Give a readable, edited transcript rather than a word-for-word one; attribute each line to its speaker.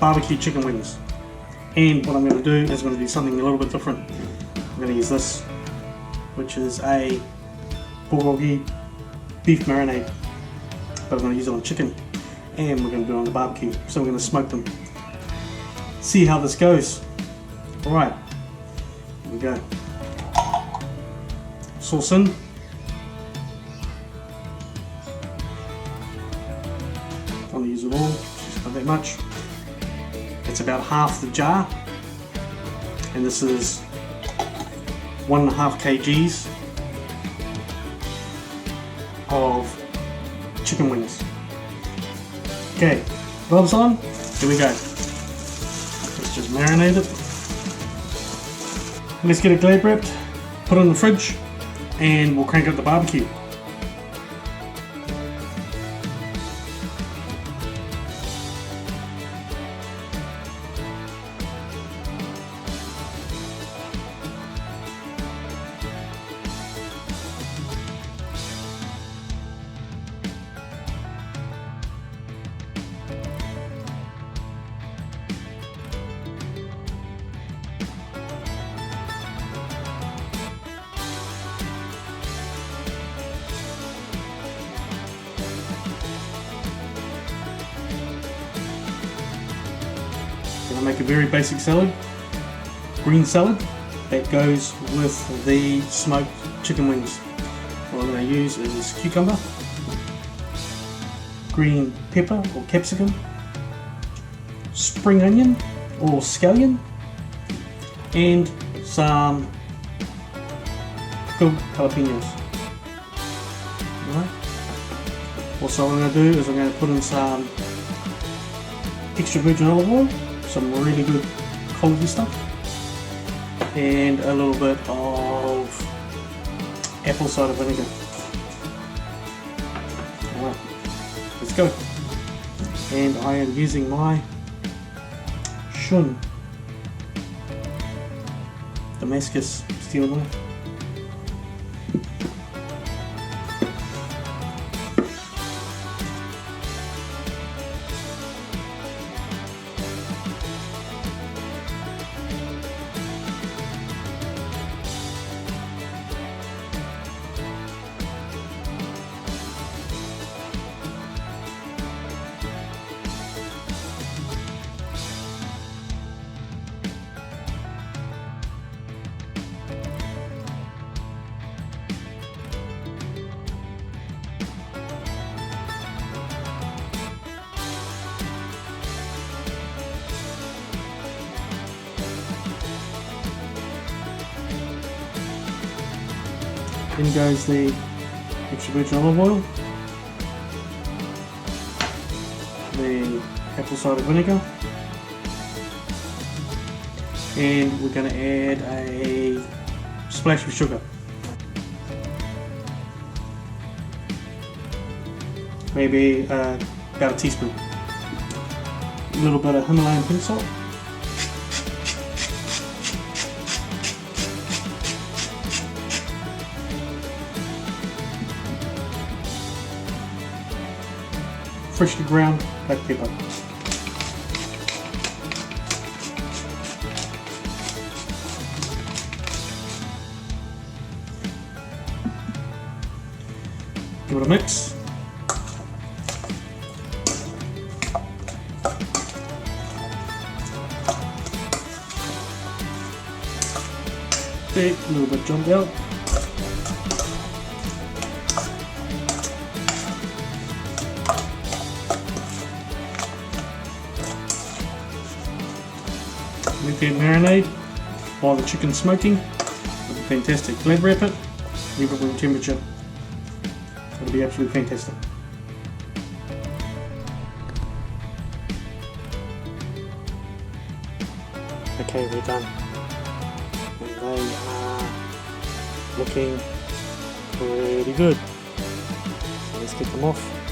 Speaker 1: barbecue chicken wings. And what I'm going to do is I'm going to do something a little bit different. I'm going to use this, which is a bulgogi beef marinade, but I'm going to use it on chicken, and we're going to do it on the barbecue. So we're going to smoke them. See how this goes. Alright, here we go. Sauce in. Don't want to use it all, just not that much. It's about half the jar, and this is 1.5 kgs of chicken wings. Okay, gloves on, here we go. Let's just marinate it. Let's get it glad wrapped, put it in the fridge, and we'll crank up the barbecue. I'm going to make a very basic salad, green salad, that goes with the smoked chicken wings. What I'm going to use is cucumber, green pepper or capsicum, spring onion or scallion, and some pickled jalapenos. Alright. Also, what I'm going to do is I'm going to put in some extra virgin olive oil, some really good quality stuff, and a little bit of apple cider vinegar. Alright, let's go. And I am using my Shun Damascus steel knife. Then goes the extra virgin olive oil, the apple cider vinegar, and we're going to add a splash of sugar. Maybe about a teaspoon. A little bit of Himalayan pink salt. Freshly ground black pepper. Give it a mix. A little bit jumped out. Let that marinade while the chicken's smoking. It'll be fantastic. Glad wrap it, leave it room temperature. It'll be absolutely fantastic. Okay, we're done. And they are looking pretty good. So let's get them off.